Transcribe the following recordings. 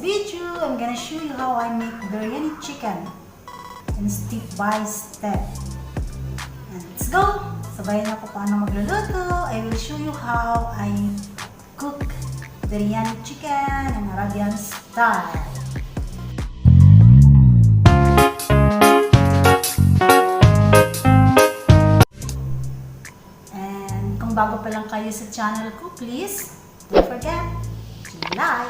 video, I'm gonna show you how I make biryani chicken in step by step. And let's go! Sabayan na po paano magluluto. I will show you how I cook biryani chicken in Arabian style. And kung bago pa lang kayo sa channel ko, please don't forget to like,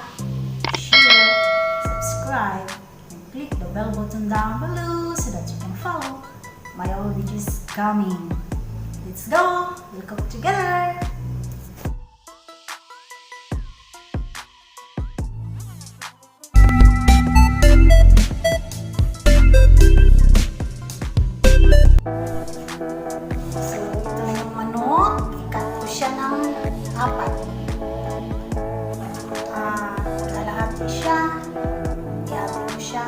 share, subscribe, and click the bell button down below so that you can follow my old videos coming. Let's go! We'll cook together! So, ito na yung manok. I-cut ko siya ng 4. Lalahati siya. I-hati ko siya.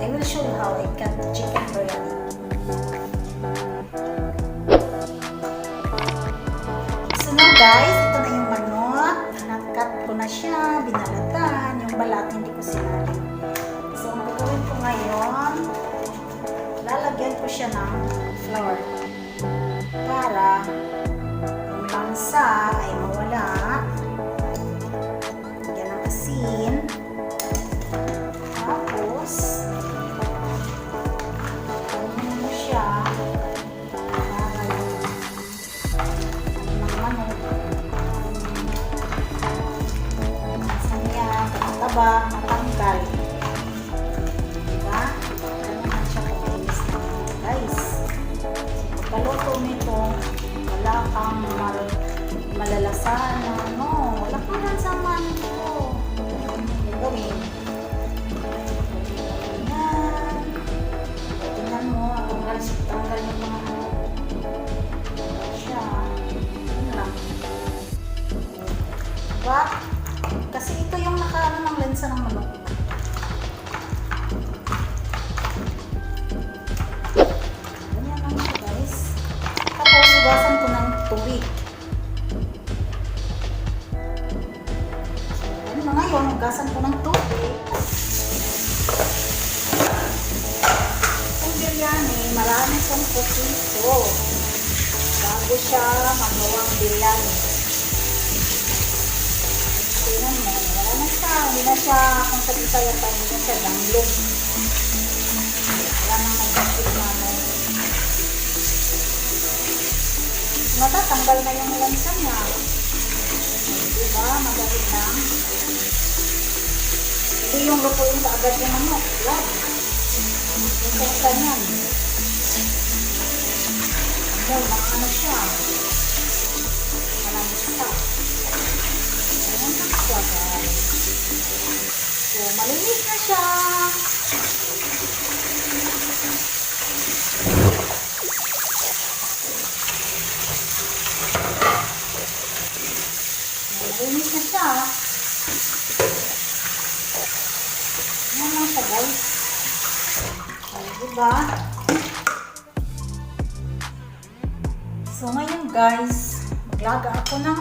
I will show you how I cut chicken biryani. So now guys, ito na yung manok. Na-cut ko na siya. Binalatan. Yung balat hindi ko sinali. So, ang gagawin ko ngayon, lalagyan ko siya ng flour para yung lansa ay mawala. Lagyan ng asin. Tapos kunin mo siya para yung ng manok minsan niya mataba, matanggal. Diba? Ganun siya kainis na guys. Pagkaluto nito, wala kang malalasahan na wala kang lansaman ito. Gagawin. Yan. Tingnan mo, tanggal yung mga siya. Yun lang. Diba? Kasi ito yung nakaano ng lansa ng manok. Hugasan ko ng tubig. So, ano na ngayon, hugasan ko ng tubig. Ang biryani, marami kong potato bago siya magawang biryani. Tingnan mo, wala na siya. Hindi na siya, kung sa Bisaya pa, hindi na siya danglog. Wala nang magkasip namin. Matatanggal na yung lansa niya. Diba? Magalit lang. Hindi yung lutuin ka agad yung manok. Wag. Yung sa yan. Ano siya. Malamisa. Ayan na siya guys. So, malinis na siya. Malinis na siya. Yan lang siya guys. Ay, diba? So ngayon guys, maglaga ako ng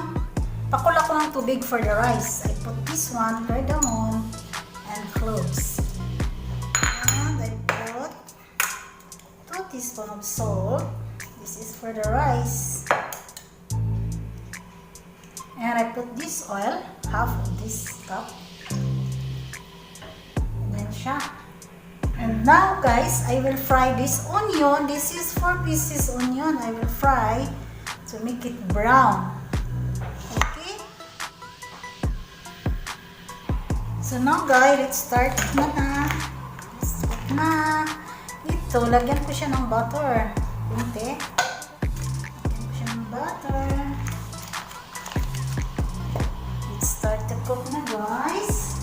pakul ako ng tubig for the rice. I put this one, cardamom and cloves. And I put 2 teaspoons of salt. This is for the rice. And I put this oil, half of this cup. And then siya. And now guys, I will fry this onion. This is 4 pieces onion. I will fry to make it brown. Okay? So now guys, let's start na. Let's start na. Ito, lagyan ko siya ng butter. Kunti. Lagyan ko siya ng butter. Start to cook na guys.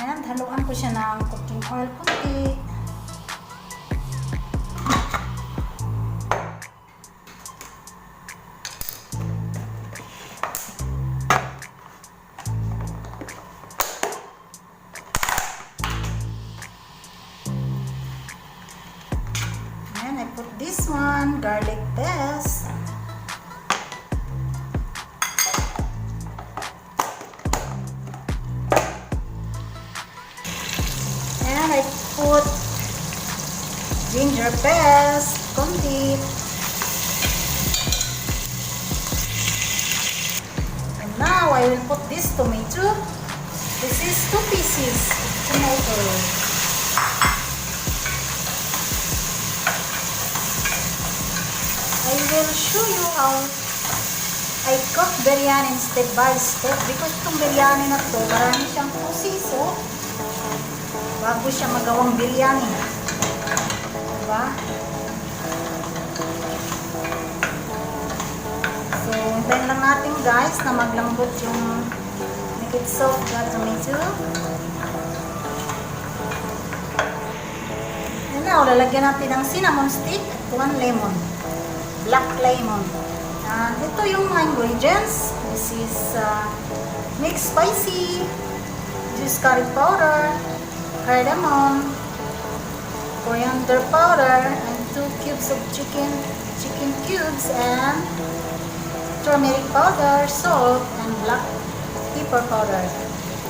And haluan ko siya ng cooking oil kunti. And I put this one, garlic paste. your best. Complete. And now I will put this tomato. This is 2 pieces of tomato. I will show you how I cook biryani step by step because itong biryani na to, marami siyang proseso bago siya magawang biryani. Diba? So, hintayin lang natin guys na maglambot yung make it soft na tomato. And now, lalagyan natin ng cinnamon stick, 1 lemon. Black lemon. Ito yung mga ingredients. This is mixed spicy. This is curry powder, cardamom, coriander powder, and 2 cubes of chicken cubes, and turmeric powder, salt, and black pepper powder.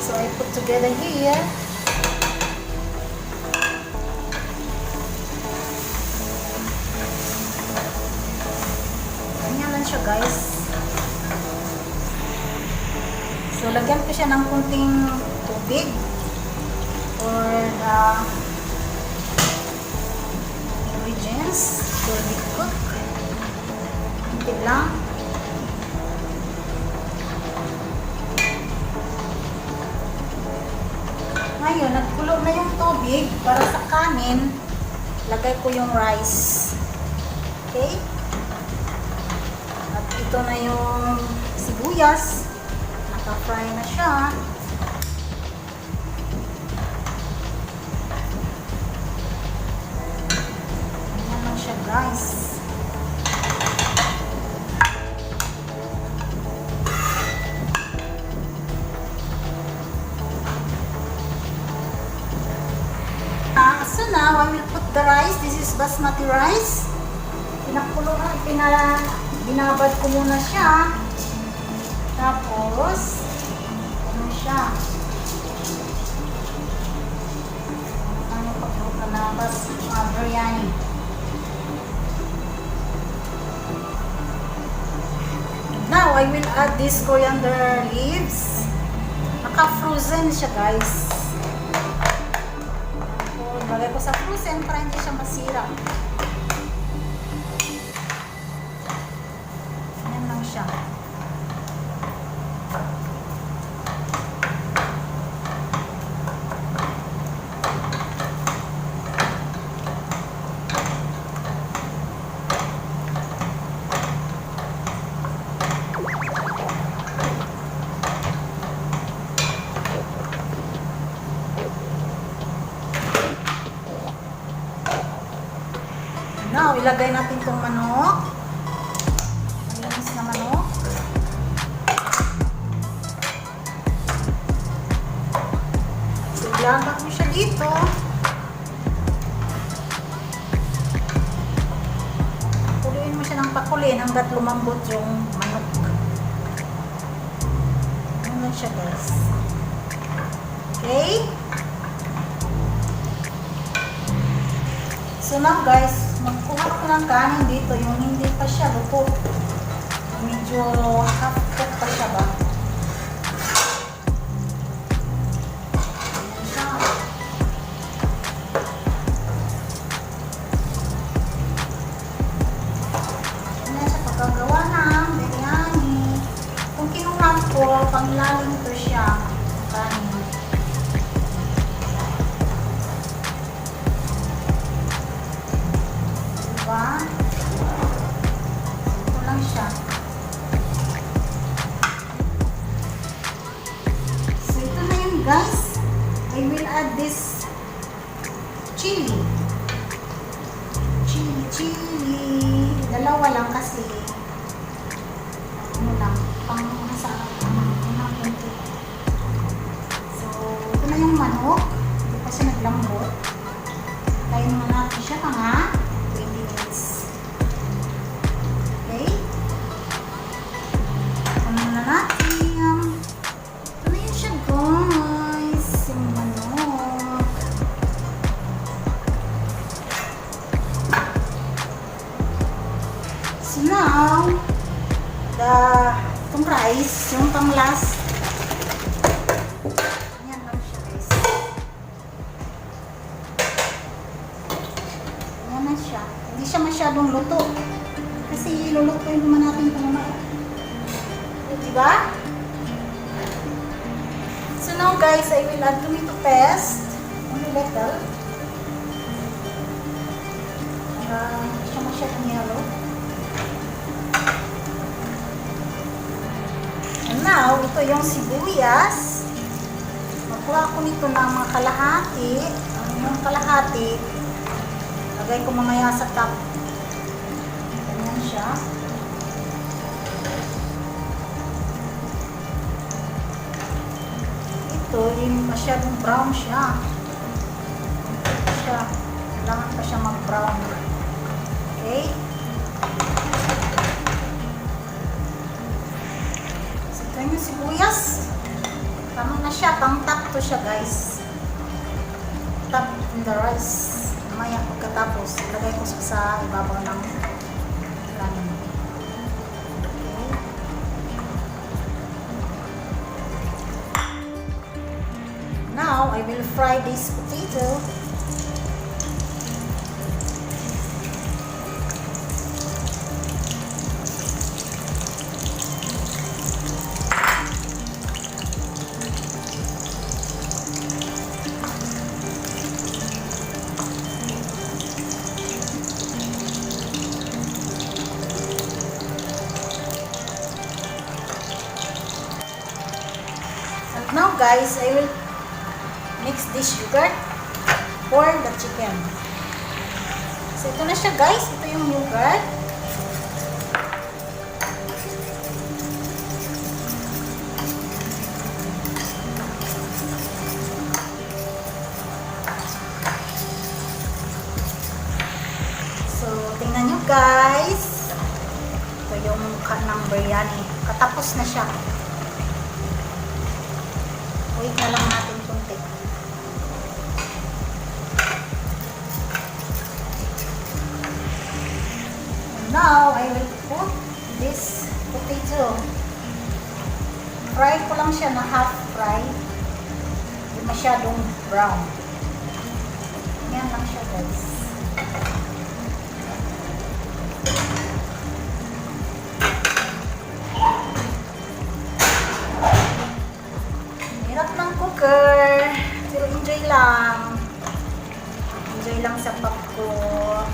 So I put together here. Siya guys. So lagyan ko siya ng kunting tubig for the ingredients to be cooked. Kunti lang. Ngayon, nagkulo na yung tubig para sa kanin. Lagay ko yung rice. Okay? Ito na yung sibuyas. Naka-fry na siya. Ayan lang siya guys. So now I will put the rice. This is basmati rice. Binabad ko muna siya. Tapos, ano siya? Ano pagluto na biryani. Now, I will add this coriander leaves. Naka-frozen siya, guys. So, bagay ko sa frozen para hindi siya masira. Siya. Now, ilagay natin itong manok. Ilagay mo siya dito. Pakuluin mo siya ng pakulin hanggat lumambot yung manok. Ano siya guys. Okay? So now guys, magkuha ko ng kanin dito. Yung hindi pa siya luto. Medyo half cook pa siya ba? Panglalim to siya. Kanin. Diba? Ito lang siya. So, ito na yun guys. I will add this chili. Chili. Dalawa lang kasi. Ano lang. Pang sa yung manok, hindi pa siya naglambot. Tayin mo natin siya mga 20 minutes. Okay? Ano na natin? Ito na yun siya guys. Yung manok. Itong rice, yung pang last. Yan lang siya guys. Yan na siya. Hindi siya masyadong luto. Kasi lulutuin naman natin ito mamaya. Diba? So now guys, I will add tomato paste. Only little. Hindi siya masyadong yellow. And now, ito yung sibuyas. Makuha ko nito ng mga kalahati. Yung kalahati, lagay ko mamaya sa top. Ganyan siya. Ito, yung masyadong brown siya. Kailangan pa siya mag-brown. Okay? So, ito yung sibuyas. Tama na siya. Pang-top to siya, guys. Top in the rice. Mamaya pagkatapos, ilagay ko sa ibabaw ng lamin. Okay. Now, I will fry this potato. Now guys, I will mix this yogurt for the chicken. So ito na siya guys, ito yung yogurt. So tingnan nyo guys, ito yung mukha ng biryani. Katapos na siya. Wait na lang natin kunti. And now, I will put this potato. Fry ko lang siya na half fry. Hindi masyadong brown. Yan lang siya guys. Pero enjoy lang. Enjoy lang sa pag-cook.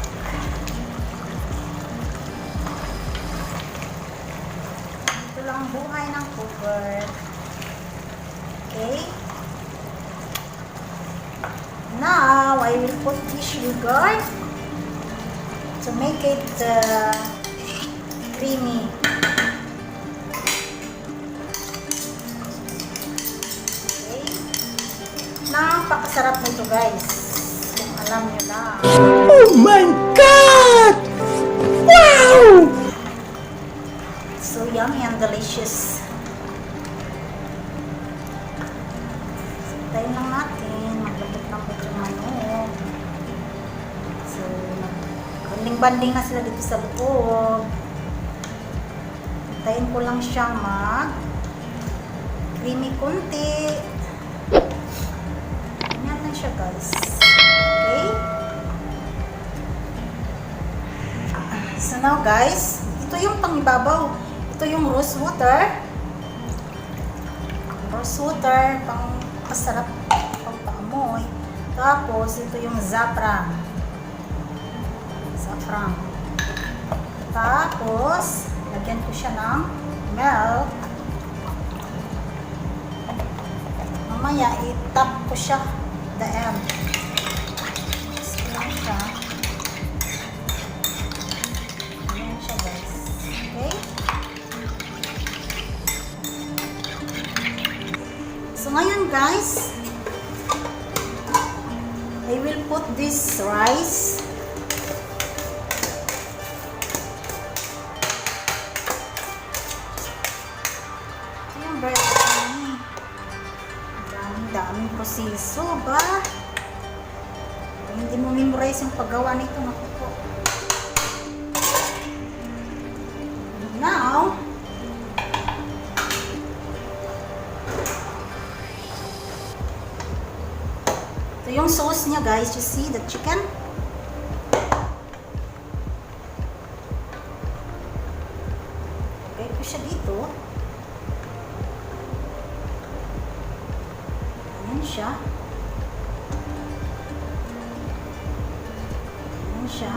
Ito lang ang buhay ng cooker. Okay? Now, I will put this yogurt to make it creamy. Napakasarap nito guys. Kung alam nyo na. Oh my God! Wow! So yummy and delicious. So, tayo lang natin. Maglambot-lambot yung manok. So, banding-banding na sila dito sa loob. Tayin ko lang siyang creamy kunti. Siya guys. Okay? So now guys, ito yung pangibabaw. Ito yung rose water. Rose water, pang masarap pang paamoy. Tapos ito yung saffron. Saffron. Tapos lagyan ko siya ng milk. Mamaya i-tap ko siya the end. Lang siya. Ayan siya guys. Okay? So ngayon guys, I will put this rice. Ito yung biryani. Daming proseso ba? Hindi mo memorize yung paggawa nito. Naku po. Now, yung sauce niya guys, you see the chicken? Lagay ko siya dito. Ayan siya. Ayan siya.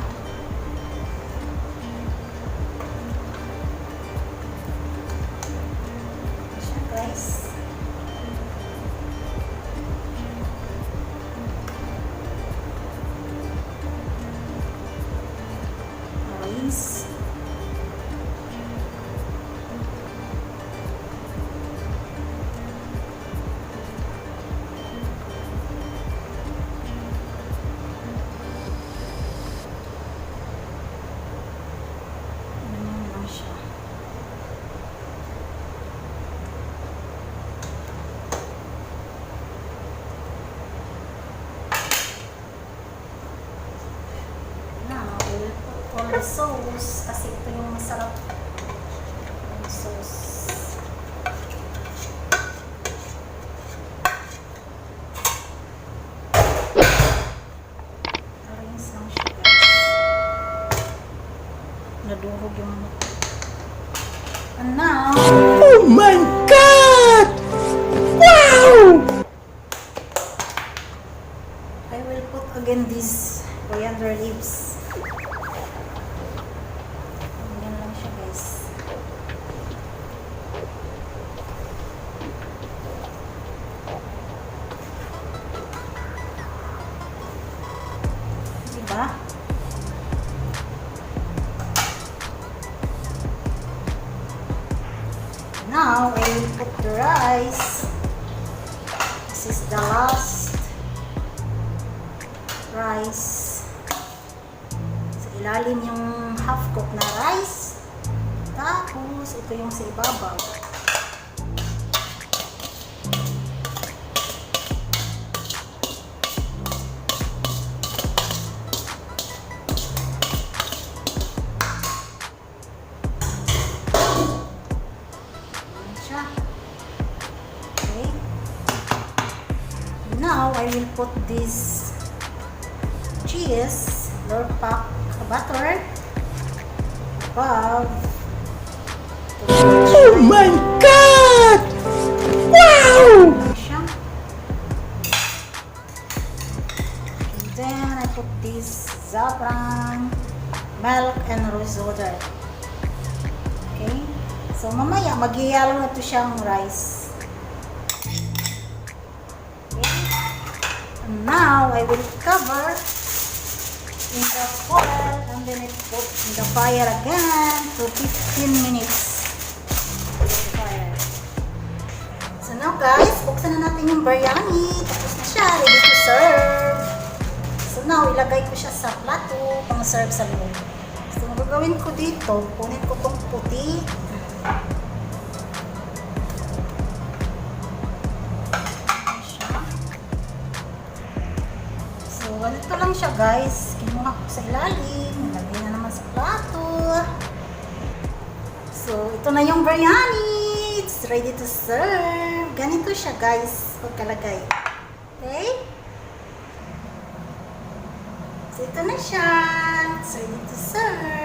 Ayan siya guys. Rice. Ganyan lang siya. Now, we'll put all the sauce kasi ito yung masarap yung sauce. Arrange lang siya guys. Nadurog yung ano. And now, Oh my God! Wow! I will put again these coriander leaves. Ganyan lang siya guys. Diba? Now, I will put the rice. This is the last rice. Sa ilalim yung half cook na rice. Tapos, ito yung sa ibabaw. Ayan siya. Okay. Now, I will put this cheese, Lord pack butter above. Oh my God! Wow! Siya. And then I put this saffron, milk, and rose water. Okay? So mamaya mag-ihalo na to siyang rice. Okay? And now I will cover in the foil and then I put in the fire again to 15 minutes. Fire. So now guys, buksan na natin yung biryani. Tapos na siya, ready to serve. So now, ilagay ko siya sa plato pang serve sa loob. So ang gagawin ko dito, kunin ko tong puti. Ayan siya. So ganito lang siya guys. Kinuha ko sa ilalim. Nilagay na naman sa plato. So ito na yung biryani. It's ready to serve. Ganito siya guys. Pagkalagay. Okay? So ito na siya. It's ready to serve.